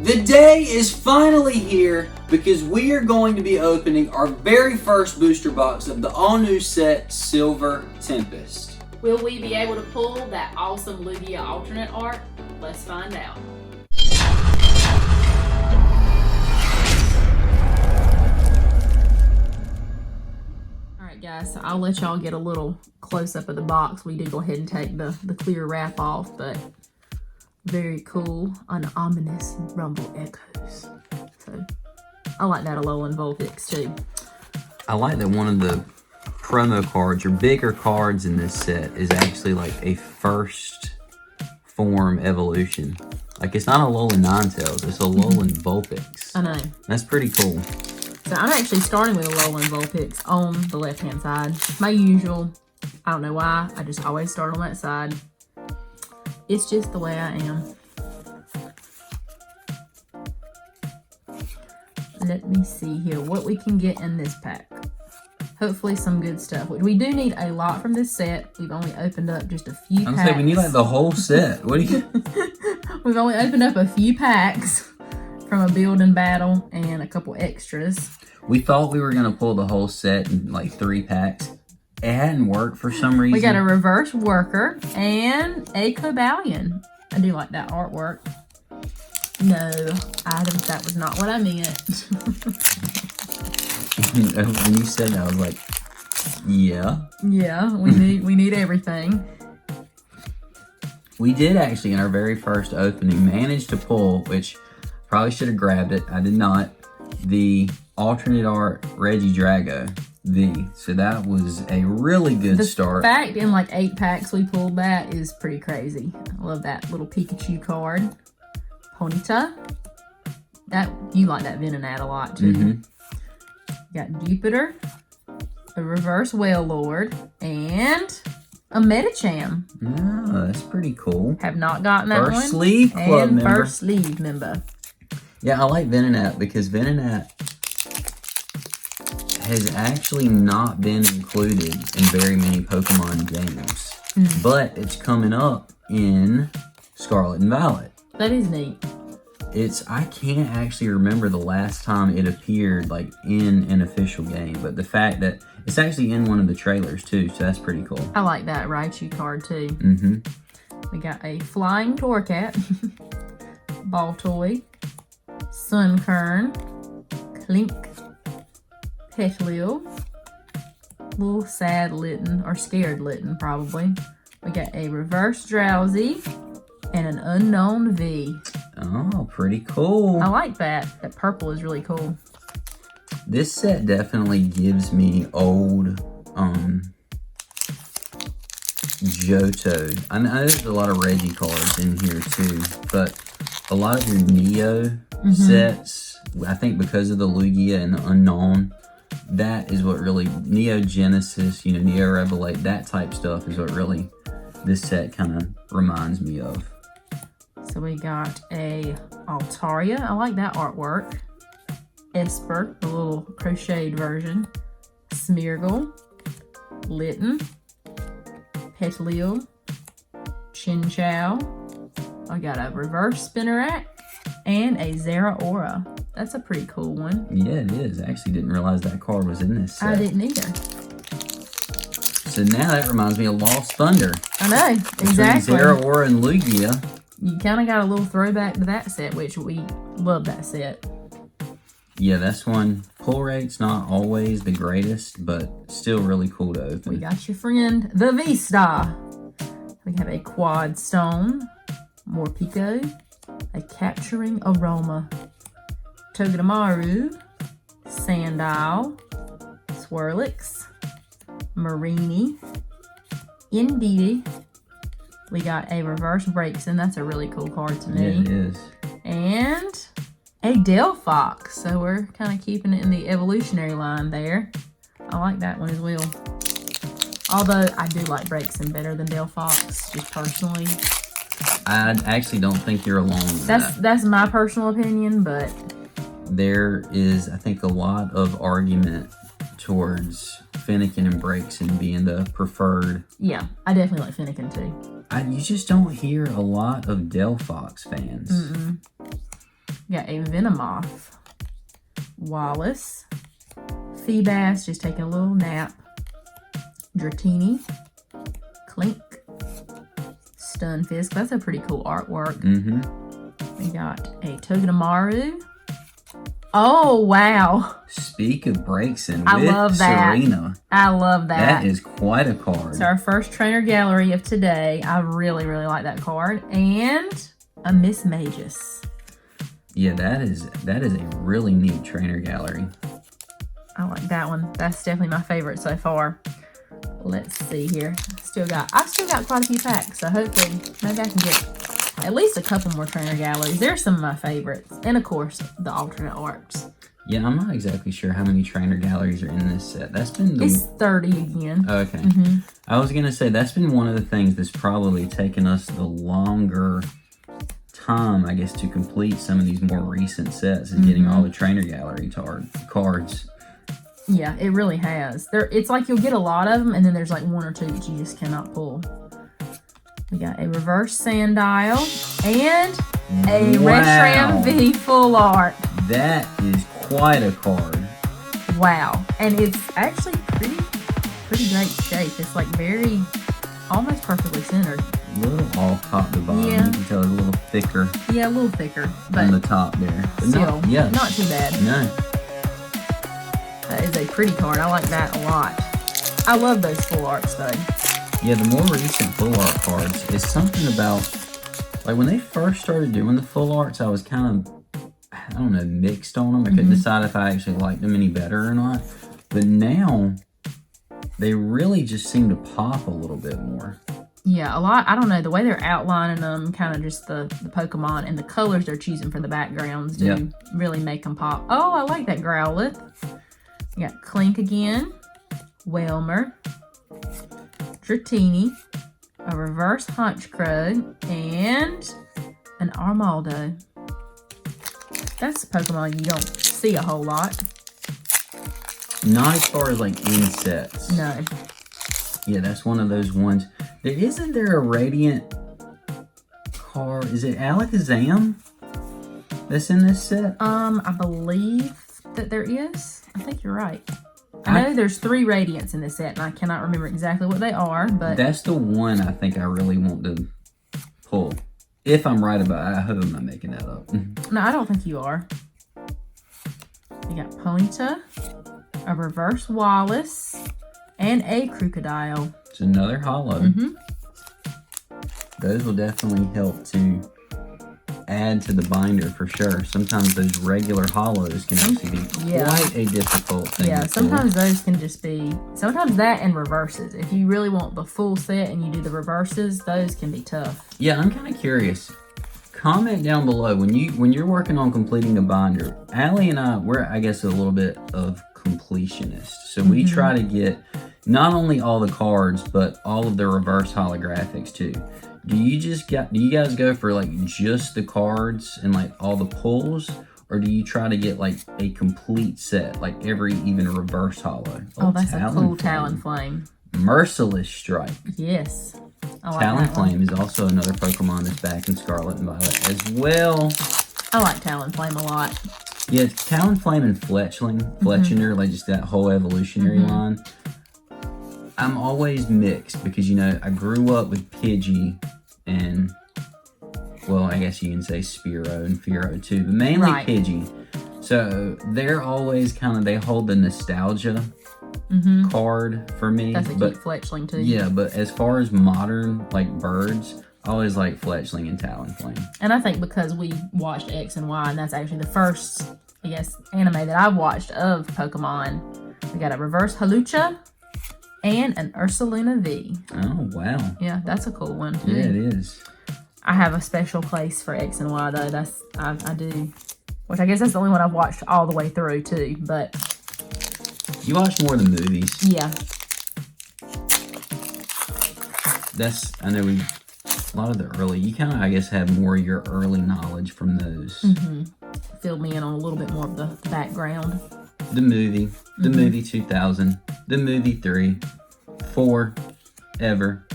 The day is finally here because we are going to be opening our very first booster box of the all-new set, Silver Tempest. Will we be able to pull that awesome Lugia alternate art? Let's find out. Alright guys, so I'll let y'all get a little close-up of the box. We did go ahead and take the clear wrap off, but very cool, an ominous rumble echoes. So I like that Alolan Vulpix too. I like that one of the promo cards or bigger cards in this set is actually like a first form evolution. Like it's not a Alolan Ninetales, it's a Alolan Vulpix. I know. That's pretty cool. So I'm actually starting with a Alolan Vulpix on the left-hand side. It's my usual. I don't know why. I just always start on that side. It's just the way I am. Let me see here what we can get in this pack. Hopefully some good stuff. We do need a lot from this set. We've only opened up just a few packs. I'm saying we need like the whole set. What do you? We've only opened up a few packs from a build and battle and a couple extras. We thought we were gonna pull the whole set in like 3 packs. It hadn't worked for some reason. We got a reverse worker and a Cobalion. I do like that artwork. No, items, that was not what I meant. When you said that, I was like, yeah. Yeah, we need everything. We did actually, in our very first opening, manage to pull, which probably should have grabbed it. I did not. The alternate art Regidrago V. So that was a really good start. The fact in like 8 packs we pulled that is pretty crazy. I love that little Pikachu card. Ponyta. You like that Venonat a lot too. Mm-hmm. Got Jupiter, a reverse Wailord, and a Medicham. Oh, that's pretty cool. Have not gotten that one. First sleeve club and member. First sleeve member. Yeah, I like Venonat because Venonat has actually not been included in very many Pokemon games. But it's coming up in Scarlet and Violet. That is neat. I can't actually remember the last time it appeared like in an official game, but the fact that it's actually in one of the trailers too, so that's pretty cool. I like that Raichu card too. Mm-hmm. We got a Flying Torcat, Baltoy, Sunkern, Clink, Petlil, little sad Litten, or scared Litten probably. We got a reverse Drowsy and an unknown V. Oh, pretty cool. I like that. That purple is really cool. This set definitely gives me old Johto. I know there's a lot of Reggie cards in here too, but a lot of your Neo sets, I think because of the Lugia and the Unknown, that is what really, Neo Genesis, Neo Revelate, that type stuff is what really this set kind of reminds me of. So we got a Altaria. I like that artwork. Esper, the little crocheted version. Smeargle. Litten. Petlil. Chinchou. I got a reverse Spinarak and a Zeraora. That's a pretty cool one. Yeah, it is. I actually didn't realize that card was in this set. I didn't either. So now that reminds me of Lost Thunder. I know, exactly. Zeraora and Lugia. You kind of got a little throwback to that set, which we love that set. Yeah, that's one. Pull rate's not always the greatest, but still really cool to open. We got your friend, the VStar. We have a Quad Stone, Morpeko, a Capturing Aroma, Togedemaru, Sandile, Swirlix, Marini, Indeedee. We got a reverse Braixen. That's a really cool card to me. Yeah, it is. And a Delphox. So we're kind of keeping it in the evolutionary line there. I like that one as well. Although I do like Braixen better than Delphox, just personally. I actually don't think you're alone with that. That's my personal opinion, but there is, I think, a lot of argument towards Fennekin and Braixen being the preferred. Yeah, I definitely like Fennekin too. You just don't hear a lot of Delphox fans. We got a Venomoth, Wallace, Feebas just taking a little nap, Dratini, Clink, Stunfisk. That's a pretty cool artwork. We got a Togedemaru. Oh, wow. Speak of Braixen I with love that. Serena. I love that. That is quite a card. It's our first trainer gallery of today. I really, really like that card. And a Miss Magus. Yeah, that is a really neat trainer gallery. I like that one. That's definitely my favorite so far. Let's see here. I've still got quite a few packs, so hopefully maybe I can get at least a couple more trainer galleries. There's some of my favorites. And of course, the alternate arts. Yeah, I'm not exactly sure how many trainer galleries are in this set. That's been the... It's 30 again. Okay. I was going to say, that's been one of the things that's probably taken us the longer time, I guess, to complete some of these more recent sets is getting all the trainer gallery cards. Yeah, it really has. It's like you'll get a lot of them, and then there's like one or two that you just cannot pull. We got a reverse Sandile and a Retram V full art. That is quite a card. Wow. And it's actually pretty great shape. It's like very, almost perfectly centered. A little off top to bottom. Yeah. You can tell it's a little thicker. Yeah, a little thicker. But on the top there. But still, not too bad. No. That is a pretty card. I like that a lot. I love those full arts though. Yeah, the more recent full art cards is something about, like when they first started doing the full arts, I was kind of, I don't know, mixed on them. I couldn't decide if I actually liked them any better or not. But now, they really just seem to pop a little bit more. Yeah, a lot. I don't know, the way they're outlining them, kind of just the Pokemon and the colors they're choosing for the backgrounds do really make them pop. Oh, I like that Growlithe. We got Clink again, Whelmer, Dratini, a reverse Honchkrow, and an Armaldo. That's a Pokemon you don't see a whole lot. Not as far as like insets. No. Yeah, that's one of those ones. Isn't there a Radiant card? Is it Alakazam that's in this set? I believe that there is. I think you're right. I know there's 3 Radiants in this set, and I cannot remember exactly what they are, but... That's the one I think I really want to pull. If I'm right about it. I hope I'm not making that up. No, I don't think you are. You got Ponyta, a reverse Wallace, and a Crocodile. It's another holo. Those will definitely help to add to the binder for sure. Sometimes those regular holos can actually be quite a difficult thing to pull. Sometimes those can just be, sometimes that and reverses. If you really want the full set and you do the reverses, those can be tough. Yeah, I'm kind of curious. Comment down below when you're working on completing a binder. Allie and we're I guess a little bit of completionists. So we try to get not only all the cards, but all of the reverse holographics too. Do you guys go for like just the cards and like all the pulls, or do you try to get like a complete set, like every even reverse holo? Oh, that's a cool Talonflame. Merciless Strike. Yes. Talonflame is also another Pokemon that's back in Scarlet and Violet as well. I like Talonflame a lot. Yeah, Talonflame and Fletchinder, like just that whole evolutionary line. I'm always mixed because, you know, I grew up with Pidgey and, well, I guess you can say Spearow and Fearow too, but mainly Pidgey. So they're always kind of, they hold the nostalgia card for me. That's a cute Fletchling too. Yeah, but as far as modern, like birds, I always like Fletchling and Talonflame. And I think because we watched X and Y, and that's actually the first, I guess, anime that I've watched of Pokemon. We got a reverse Hawlucha and an Ursaluna V. Oh, wow. Yeah, that's a cool one too. Yeah, it is. I have a special place for X and Y though. I do. Which I guess that's the only one I've watched all the way through too, but... You watch more of the movies. Yeah. I know a lot of the early, you kind of, I guess, have more of your early knowledge from those. Filled me in on a little bit more of the background. The movie, the movie 2000, the movie 3, 4, ever.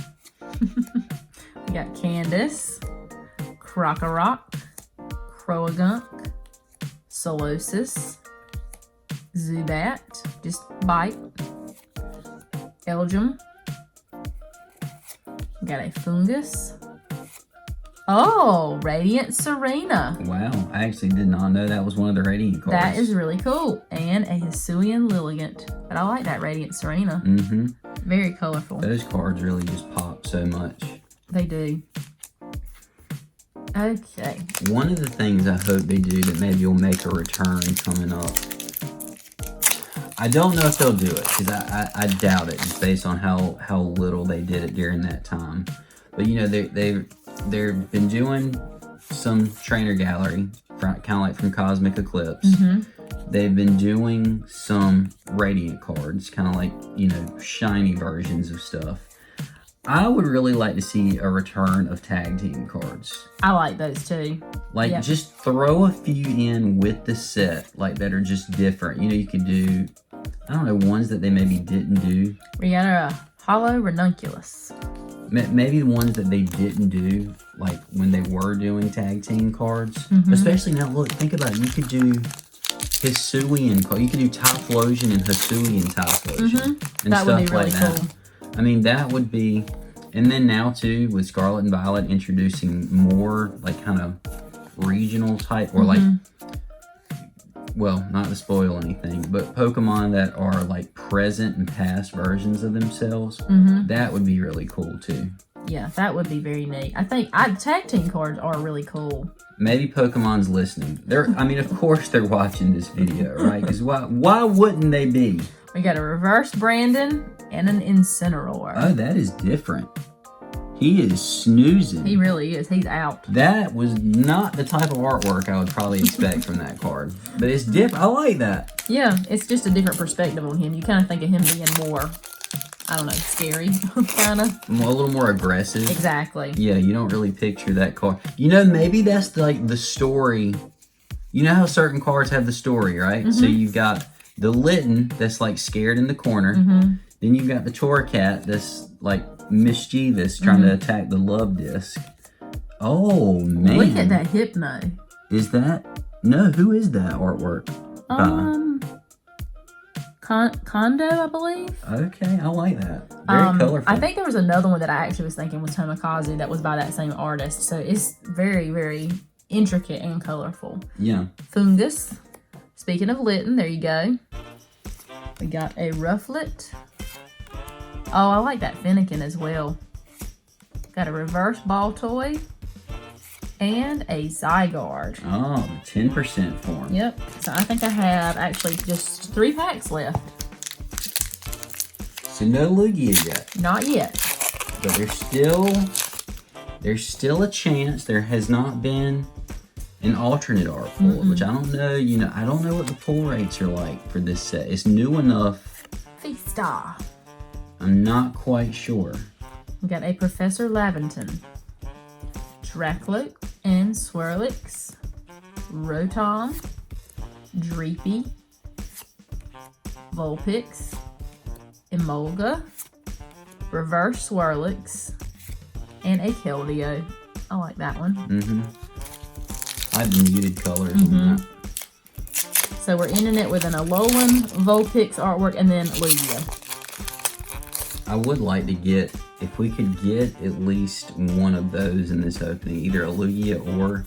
We got Candace, Krokorok, Croagunk, Solosis, Zubat, just bite, Elgium, got a Fungus. Oh, Radiant Serena. Wow, I actually did not know that was one of the Radiant cards. That is really cool. And a Hisuian Lilligant. But I like that Radiant Serena. Mm-hmm. Very colorful. Those cards really just pop so much. They do. Okay. One of the things I hope they do that maybe will make a return coming up. I don't know if they'll do it, because I doubt it, just based on how little they did it during that time. But you know, they've been doing some trainer gallery, kind of like from Cosmic Eclipse. Mm-hmm. They've been doing some Radiant cards, kind of like, you know, shiny versions of stuff. I would really like to see a return of tag team cards. I like those too. Like, Yep. just throw a few in with the set, like, that are just different. You know, you could do, I don't know, ones that they maybe didn't do. We got a Hollow Ranunculus. Maybe the ones that they didn't do, like when they were doing tag team cards. Mhm. Especially now, look, think about it. You could do Hisuian card. You could do Typhlosion and Hisuian Typhlosion. And That would be stuff really like that. cool. I mean, that would be... And then now, too, with Scarlet and Violet introducing more, like, kind of regional type, or like... Well, not to spoil anything, but Pokemon that are like present and past versions of themselves, that would be really cool too. Yeah, that would be very neat. I think tag team cards are really cool. Maybe Pokemon's listening. I mean, of course they're watching this video, right? Because why wouldn't they be? We got a Reverse Brandon and an Incineroar. Oh, that is different. He is snoozing. He really is. He's out. That was not the type of artwork I would probably expect from that card. But it's different. I like that. Yeah, it's just a different perspective on him. You kind of think of him being more, I don't know, scary, kind of. A little more aggressive. Exactly. Yeah, you don't really picture that card. You know, maybe that's like the story. You know how certain cards have the story, right? So you've got the Litten that's like scared in the corner. Then you've got the Torracat that's like mischievous, trying to attack the love disc. Oh, man. Look at that Hypno. Is that... No, who is that artwork? Kondo, I believe. Okay, I like that. Very colorful. I think there was another one that I actually was thinking was Tomokazu that was by that same artist. So it's very, very intricate and colorful. Yeah. Fungus. Speaking of Litten, there you go. We got a Rufflet. Oh, I like that Fennekin as well. Got a Reverse Baltoy. And a Zygarde. Oh, 10% form. Yep. So I think I have actually just 3 packs left. So no Lugia yet. Not yet. But there's still a chance. There has not been an alternate art pull, which I don't know, I don't know what the pull rates are like for this set. It's new enough. VStar. I'm not quite sure. We got a Professor Laventon, Dracloak and Swirlix, Rotom, Dreepy, Vulpix, Emolga, Reverse Swirlix, and a Keldeo. I like that one. I have the muted colors on that. So we're ending it with an Alolan, Vulpix artwork, and then Lugia. I would like to get, if we could get at least one of those in this opening, either a Lugia or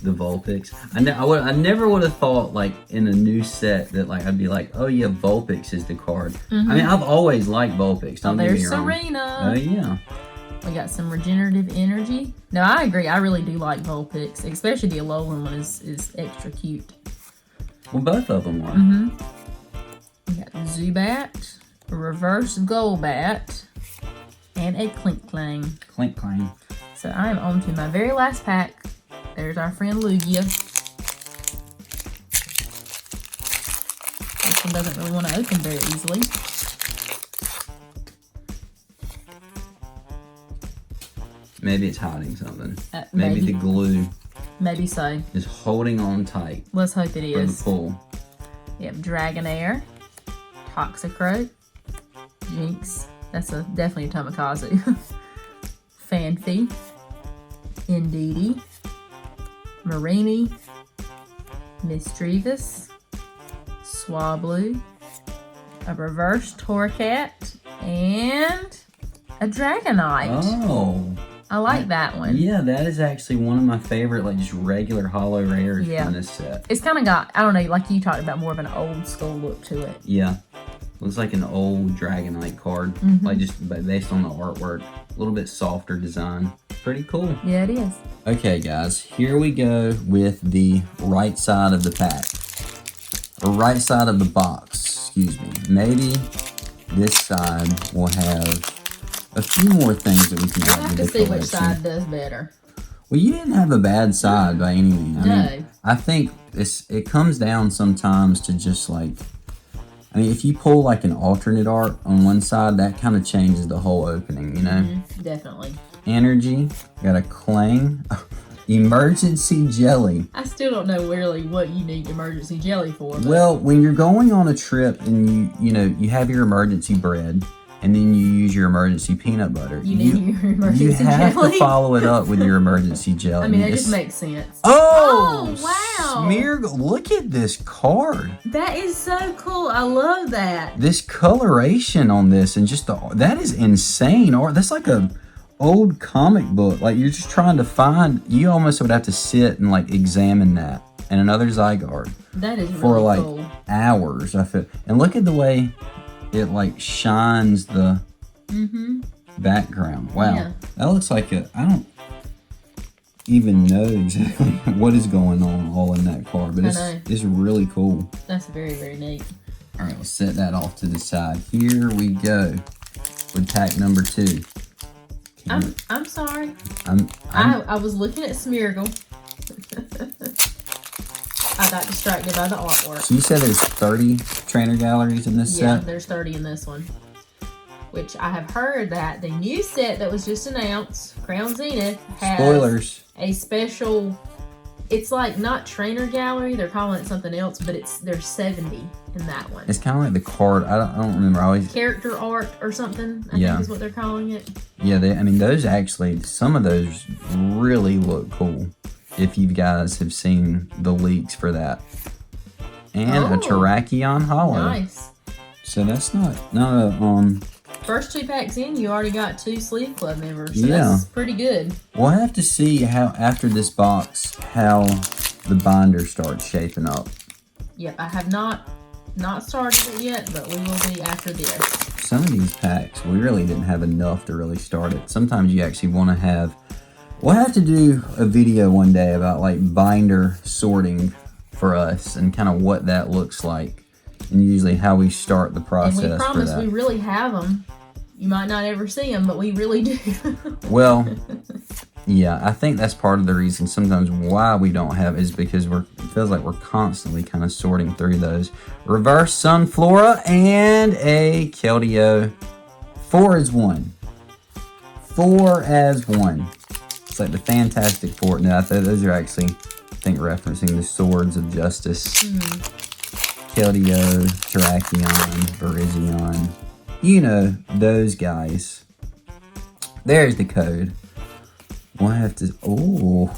the Vulpix. I never would have thought, like, in a new set that, like, I'd be like, oh yeah, Vulpix is the card. I mean, I've always liked Vulpix, don't get me There's wrong. Serena. Oh yeah. We got some regenerative energy. No, I agree. I really do like Vulpix, especially the Alolan one is extra cute. Well, both of them are. We got Zubat, a Reverse Golbat, and a Clink Clink Clang. So I am on to my very last pack. There's our friend Lugia. This one doesn't really want to open very easily. Maybe it's hiding something. Maybe. The glue Maybe so. is holding on tight Let's hope it for the is. pull. We have Dragonair, Toxicroak, Jinx. That's definitely a Tomokazu. Fanfi, Indeedee, Marini, Misdreavus, Swablu, a reverse Torracat, and a Dragonite. Oh. I like that one. Yeah, that is actually one of my favorite, like just regular holo rares from this set. It's kind of got, I don't know, like you talked about, more of an old school look to it. Yeah. Looks like an old Dragonite card, like just based on the artwork. A little bit softer design. Pretty cool. Yeah, it is. Okay, guys, here we go with the right side of the pack. Or right side of the box, excuse me. Maybe this side will have a few more things that we can We'll add have to to the see which collection. side does better. Well, you didn't have a bad side by any means. I mean, I think it comes down sometimes to just like, I mean, if you pull like an alternate art on one side, that kind of changes the whole opening, you know? Definitely. Energy, got a Clang, emergency jelly. I still don't know really what you need emergency jelly for. But Well, when you're going on a trip and you have your emergency bread and then you use your emergency peanut butter, you need your emergency you have jelly. to follow it up with your emergency jelly. I mean, that It's- just makes sense. Oh, wow. Look at this card. That is so cool. I love that. This coloration on this and just that is insane. Or that's like a old comic book. Like you're just trying to find, you almost would have to sit and like examine that and another Zygarde That is really for like cool. hours. I feel, and look at the way it like shines the background. Wow, Yeah. that looks like I don't even know exactly what is going on all in that card, but it's really cool. That's very, very neat. All right, let's set that off to the side. Here we go with pack number 2. I'm sorry. I'm I was looking at Smeargle. I got distracted by the artwork. So you said there's 30 trainer galleries in this Yeah, set? there's 30 in this one. Which I have heard that the new set that was just announced, Crown Zenith, has Spoilers. a special. It's like not trainer gallery. They're calling it something else, but there's 70 in that one. It's kind of like the card. I don't remember. I always Character art or something. I Yeah. think is what they're calling it. Yeah, I mean, those actually, some of those really look cool. If you guys have seen the leaks for that. And a Oh. Terrakion Hollow. Nice. So that's not a, First 2 packs in, you already got 2 Sleeve Club members. So Yeah. that's pretty good. we'll have to see how, after this box, how the binder starts shaping up. Yep, I have not started it yet, but we will be after this. Some of these packs, we really didn't have enough to really start it. Sometimes you actually want to have, we'll have to do a video one day about like binder sorting for us and kind of what that looks like and usually how we start the process And we for promise that. we really have them. You might not ever see them, but we really do. Well, yeah, I think that's part of the reason sometimes why we don't have is because it feels like we're constantly kind of sorting through those. Reverse Sunflora and a Keldeo 4 as 1. 4 as 1. It's like the Fantastic Four. No, those are actually, I think, referencing the Swords of Justice. Keldeo, Terrakion, Virizion. You know, those guys. There's the code. We'll have to. Oh,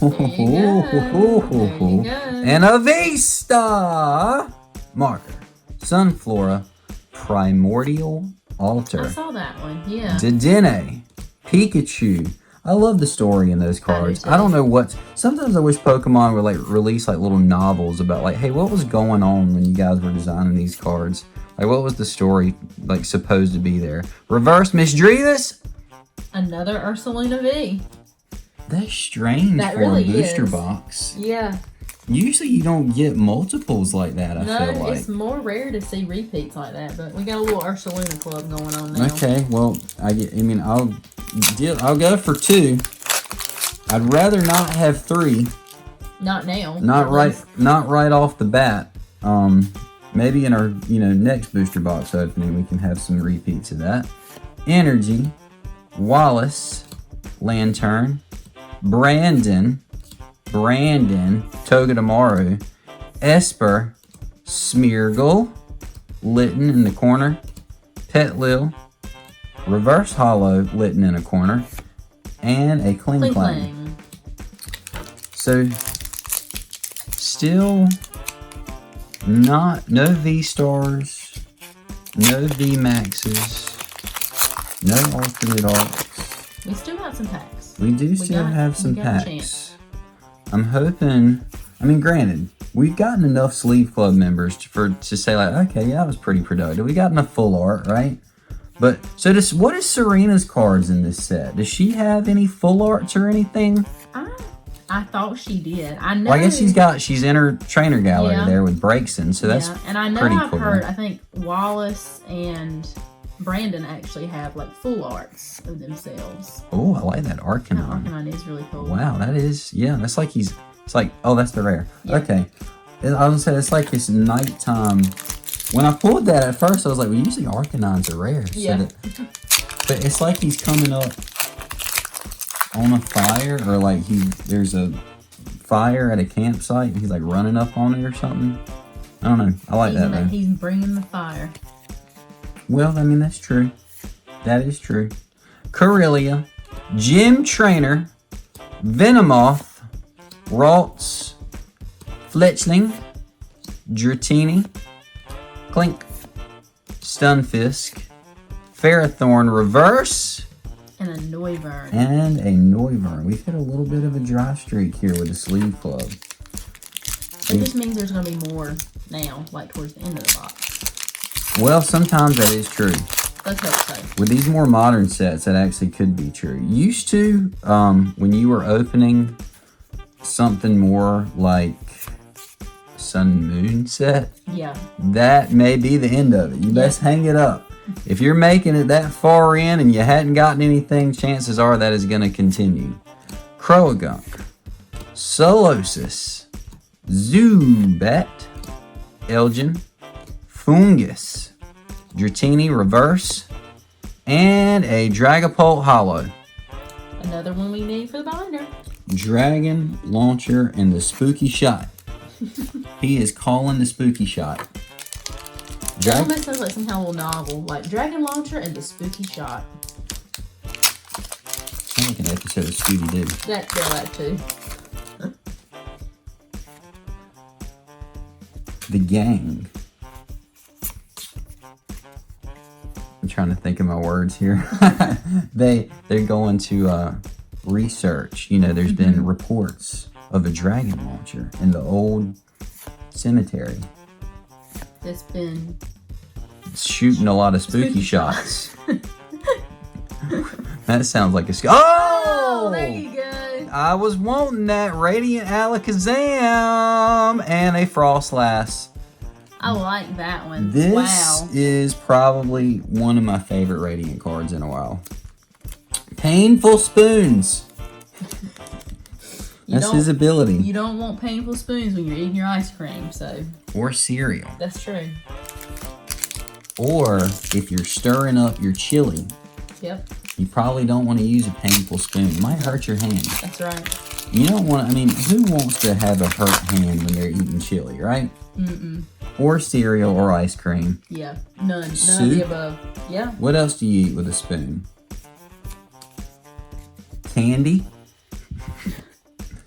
and a V-Star marker. Sunflora, Primordial Altar. I saw that one, yeah. Dedenne, Pikachu. I love the story in those cards. too. I don't know what. Sometimes I wish Pokemon would like release like little novels about like, hey, what was going on when you guys were designing these cards? Like, what was the story like supposed to be there? Reverse Misdreavus. Another Ursaluna V. That's strange That for really a booster is. box. Yeah. Usually you don't get multiples like that, I feel No, like. it's more rare to see repeats like that, but we got a little Ursaluna club going on now. Okay, well, I'll go for 2. I'd rather not have 3. Not now. Not at right least. not right off the bat. Maybe in our, next booster box opening we can have some repeats of that. Energy, Wallace, Lantern, Brandon, Togedemaru, Esper, Smeargle, Litten in the corner, Petlil, Reverse Hollow, Litten in a corner, and a Kling Klang. Kling Klang. So, still No V-Stars, no V-Maxes, no alternate arcs. We still got some packs. We do still have some packs. I'm hoping, I mean, granted, we've gotten enough Sleeve Club members to say like, okay, yeah, that was pretty productive. We got enough full art, right? But, so what is Serena's cards in this set? Does she have any full arts or anything? I thought she did. I know. Well, I guess she's in her trainer gallery there with Breakson, so that's and I know pretty I've cool. heard, I think Wallace and Brandon actually have like full arts of themselves. Oh, I like that Arcanine. That Arcanine is really cool. Wow, that is, yeah, that's like it's like, oh, that's the rare. Yeah. Okay. I was gonna say, it's like this nighttime. When I pulled that at first, I was like, well, usually Arcanines are rare. Yeah. But it's like he's coming up on a fire, or like there's a fire at a campsite and he's like running up on it or something. I don't know. I like that though. He's bringing the fire. Well, I mean, that's true. That is true. Corellia, Gym Trainer, Venomoth, Ralts, Fletchling, Dratini, Clink, Stunfisk, Ferrothorn Reverse, And a Noivern. and a Noivern. We've hit a little bit of a dry streak here with the Sleeve Club. It just means there's going to be more now, like towards the end of the box. Well, sometimes that is true. Let's hope so. With these more modern sets, that actually could be true. Used to, when you were opening something more like Sun and Moon set, Yeah. that may be the end of it. You best hang it up. If you're making it that far in and you hadn't gotten anything, chances are that is going to continue. Croagunk, Solosis, Zubat, Elgin, Fungus, Dratini Reverse, and a Dragapult Hollow. Another one we need for the binder. Dragon Launcher and the Spooky Shot. He is calling the Spooky Shot. It almost sounds like some kind of little novel, like Dragon Launcher and the Spooky Shot. Sounds like an episode of Scooby-Doo. That too. The Gang. I'm trying to think of my words here. They're going to research. You know, there's been reports of a dragon launcher in the old cemetery. That's been Shooting a lot of spooky shots. That sounds like a Oh! there you go. I was wanting that Radiant Alakazam and a Frostlass. I like that one. This Wow. is probably one of my favorite Radiant cards in a while. Painful Spoons. That's his ability. You don't want painful spoons when you're eating your ice cream, so Or cereal. that's true. Or if you're stirring up your chili, Yep, you probably don't want to use a painful spoon. It might hurt your hand. that's right. You don't want, I mean, who wants to have a hurt hand when they're eating chili, right? Mm-mm. Or cereal or ice cream. Yeah, none of Soup? the above. Yeah, What else do you eat with a spoon? Candy?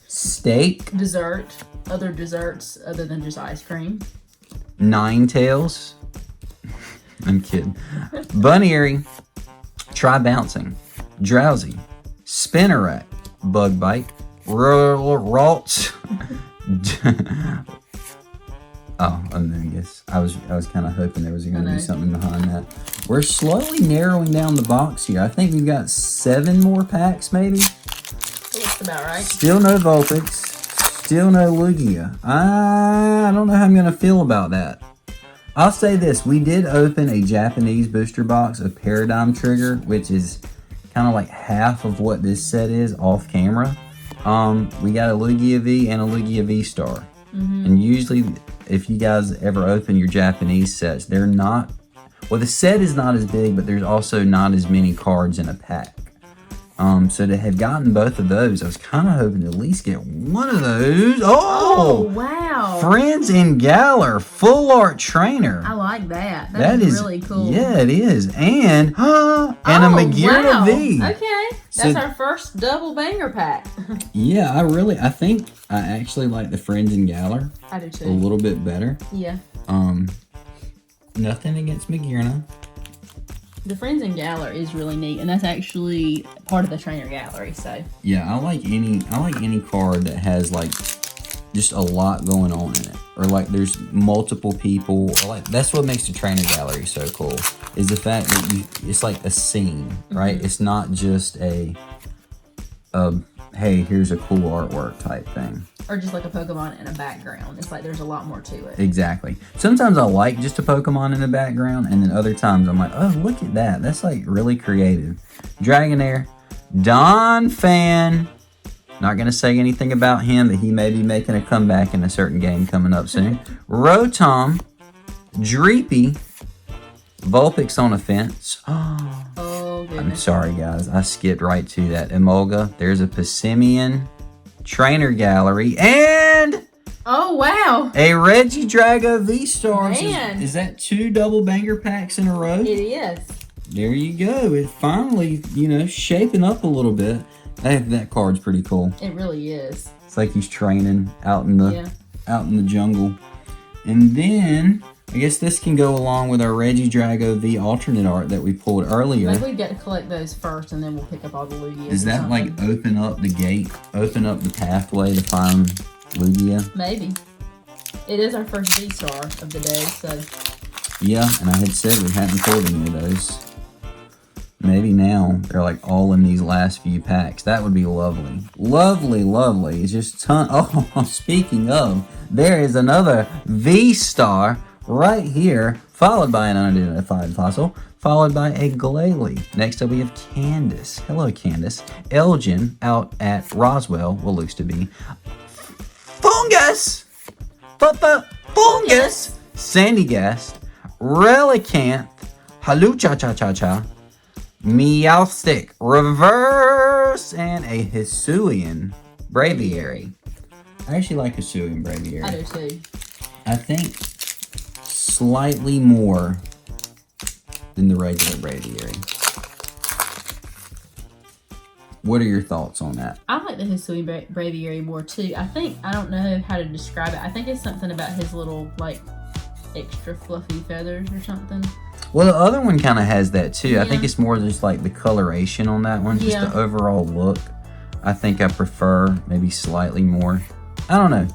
Steak? dessert. Other desserts other than just ice cream. Ninetales? I'm kidding. Buneary. Try Bouncing. Drowsy. Spinnerack. Bug Bite. Ralts. Oh, I guess I was kind of hoping there was going to be something behind that. We're slowly narrowing down the box here. I think we've got 7 more packs, maybe. Looks about right. Still no Vulpix. Still no Lugia. I don't know how I'm going to feel about that. I'll say this. We did open a Japanese booster box of Paradigm Trigger, which is kind of like half of what this set is off camera. We got a Lugia V and a Lugia VStar. And usually, if you guys ever open your Japanese sets, they're not... Well, the set is not as big, but there's also not as many cards in a pack. So to have gotten both of those, I was kind of hoping to at least get one of those. Oh, wow. Friends in Galar, Full Art Trainer. I like that. That is really cool. Yeah, it is. And a Magearna wow. V. Okay. That's our first double banger pack. Yeah, I think I actually like the Friends and Galar I do too. a little bit better. Yeah. Nothing against Magearna. The Friends and Galar is really neat, and that's actually part of the trainer gallery. So Yeah, I like any card that has like just a lot going on in it, or like there's multiple people, or like that's what makes the trainer gallery so cool, is the fact that it's like a scene, right? It's not just a hey, here's a cool artwork type thing. or just like a Pokemon in a background. It's like there's a lot more to it. Exactly. Sometimes I like just a Pokemon in the background, and then other times I'm like, oh, look at that. That's like really creative. Dragonair, Don Fan. Not going to say anything about him, but he may be making a comeback in a certain game coming up soon. Rotom, Dreepy, Vulpix on a fence. Oh, goodness. I'm sorry, guys. I skipped right to that. Emolga. There's a Passimian Trainer Gallery. And Oh, wow. a Regidrago VStar. Man. Is that 2 double banger packs in a row? It is. There you go. It finally, shaping up a little bit. That card's pretty cool. It really is. It's like he's training out in the jungle. And then I guess this can go along with our Regidrago V alternate art that we pulled earlier. Maybe we've got to collect those first, and then we'll pick up all the Lugia. Does that like open up the gate, open up the pathway to find Lugia? Maybe. It is our first V-Star of the day, so. Yeah, and I had said we hadn't pulled any of those. Maybe now they're like all in these last few packs. That would be lovely. Lovely, lovely. It's just ton. Oh, speaking of, there is another V-Star right here, followed by an unidentified fossil, followed by a Glalie. Next up we have Candace. Hello, Candace. Elgin out at Roswell, well, looks to be. Fungus! Fungus! Sandygast, Relicanth, Halucha-cha-cha-cha, Meowstic Reverse, and a Hisuian Braviary. I actually like Hisuian Braviary. I do too. I think slightly more than the regular Braviary. What are your thoughts on that? I like the Hisui Braviary more too. I don't know how to describe it. I think it's something about his little, like, extra fluffy feathers or something. Well, the other one kind of has that too. Yeah. I think it's more just like the coloration on that one, just the overall look. I think I prefer maybe slightly more. I don't know.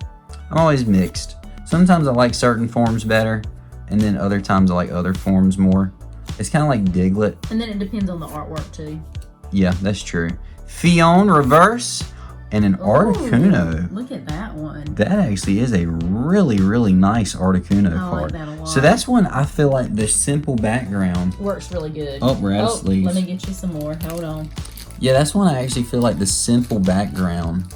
I'm always mixed. Sometimes I like certain forms better, and then other times I like other forms more. It's kind of like Diglett. And then it depends on the artwork too. Yeah, that's true. Fion Reverse and an Articuno. Look at that one. That actually is a really, really nice Articuno I like card. that a lot. So that's one I feel like the simple background. Works really good. Oh, we're out of sleeves. Let me get you some more. Hold on. Yeah, that's one I actually feel like the simple background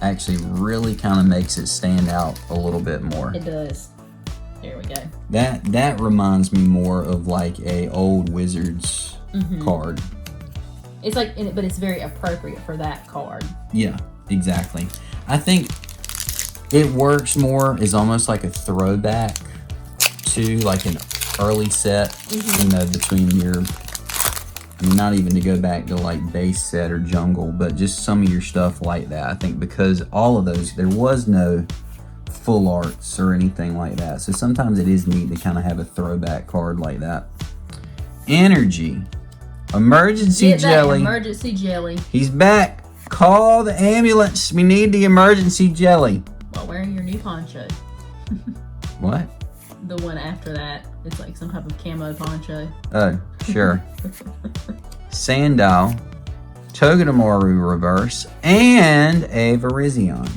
actually really kind of makes it stand out a little bit more. It does. There we go. That reminds me more of like a old Wizards card. It's like, but it's very appropriate for that card. Yeah, exactly. I think it works more as almost like a throwback to like an early set, between your, not even to go back to like base set or jungle, but just some of your stuff like that. I think because all of those, there was no full arts or anything like that. So sometimes it is neat to kind of have a throwback card like that. Energy. Emergency jelly. Emergency jelly. He's back. Call the ambulance. We need the emergency jelly. While wearing your new poncho. What? The one after that. It's like some type of camo poncho. Oh, sure. Sandile, Togedemaru Reverse, and a Virizion.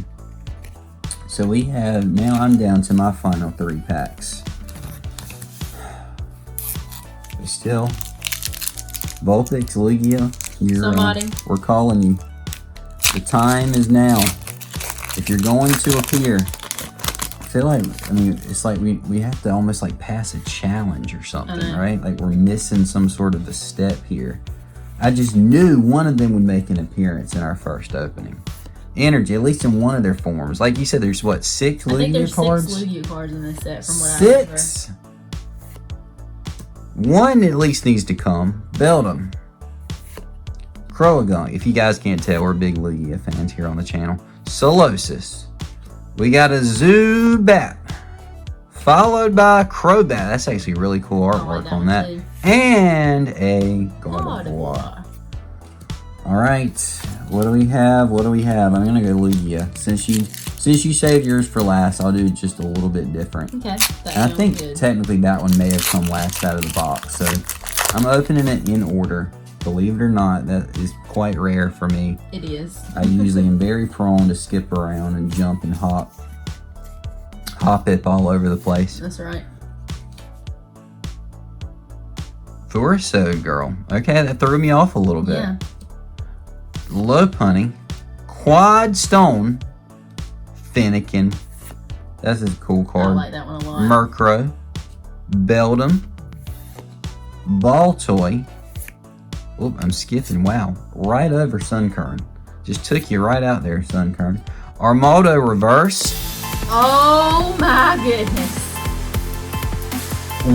So we have, now I'm down to my final 3 packs. But still, Vulpix, Lugia, we're calling you. The time is now. If you're going to appear, I feel like, it's like we have to almost like pass a challenge or something, right? Like we're missing some sort of a step here. I just knew one of them would make an appearance in our first opening. Energy, at least in one of their forms. Like you said, there's what, 6 Lugia cards? I think there's 6 Lugia cards in this set from what I remember. 6? One at least needs to come. Beldum, Croagunk. If you guys can't tell, we're big Lugia fans here on the channel. Solosis. We got a Zubat. Followed by Crobat. That's actually really cool artwork on that. Too. And a Gardevoir. Alright. What do we have? What do we have? I'm gonna go Lugia. Since you saved yours for last, I'll do it just a little bit different. Okay. I think technically that one may have come last out of the box. So I'm opening it in order. Believe it or not, that is quite rare for me. It is. I usually am very prone to skip around and jump and hop it all over the place. That's right. Thorso girl. Okay, that threw me off a little bit. Yeah. Lopunny, Quad Stone, Fennekin. That's a cool card. I like that one a lot. Murkrow, Beldum, Baltoy. Oop, I'm skipping. Wow. Right over Sunkern. Just took you right out there, Sunkern. Armaldo Reverse. Oh my goodness.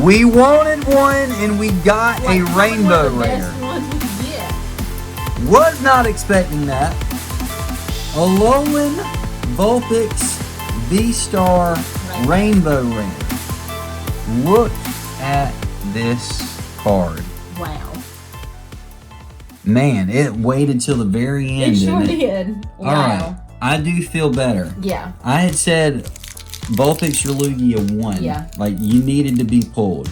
We wanted one and we got a rainbow one of the rare. best ones we could get. Was not expecting that. Alolan Vulpix VStar Rainbow Rare. Look at this card. Wow. Man, it waited till the very end. It sure didn't it? did. Wow. Alright, I do feel better. Yeah. I had said Vulpix or Lugia won. Yeah. Like, you needed to be pulled.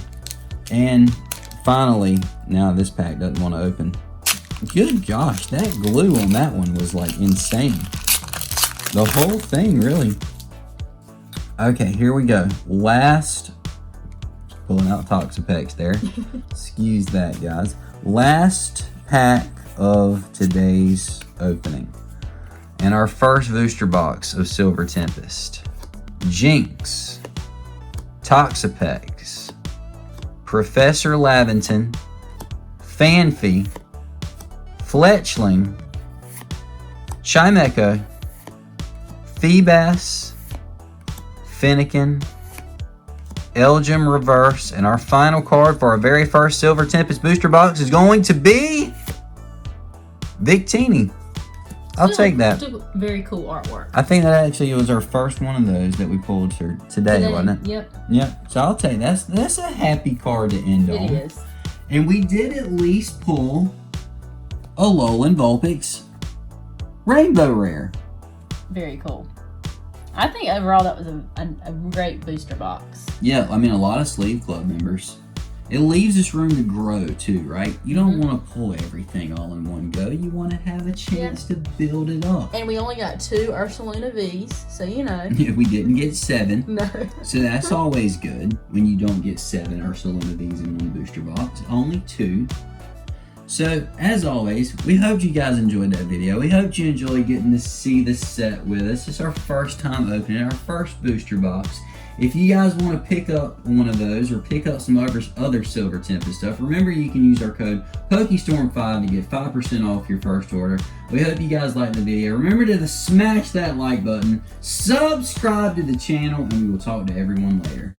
And finally, now this pack doesn't want to open. Good gosh, that glue on that one was like insane. The whole thing, really. Okay, here we go. Last, pulling out Toxapex there. Excuse that, guys. Last pack of today's opening. And our first booster box of Silver Tempest. Jinx. Toxapex. Professor Laventon. Fanfy. Fletchling. Chimecho. Feebas. Fennekin. Elgin Reverse. And our final card for our very first Silver Tempest booster box is going to be Victini. I'll take that. Very cool artwork. I think that actually was our first one of those that we pulled today, wasn't it? Yep. Yep. So I'll take that. That's a happy card to end on. It is. And we did at least pull a Alolan Vulpix Rainbow Rare. Very cool. I think overall that was a great booster box. Yeah, I mean, a lot of Sleeve Club members. It leaves us room to grow too, right? You don't want to pull everything all in one go. You want to have a chance to build it up. And we only got 2 Ursaluna Vs, so you know. Yeah, we didn't get 7. No. So that's always good when you don't get 7 Ursaluna Vs in one booster box. Only 2. So, as always, we hope you guys enjoyed that video. We hope you enjoyed getting to see the set with us. It's our first time opening our first booster box. If you guys want to pick up one of those or pick up some other Silver Tempest stuff, remember you can use our code PokeStorm5 to get 5% off your first order. We hope you guys liked the video. Remember to smash that like button, subscribe to the channel, and we will talk to everyone later.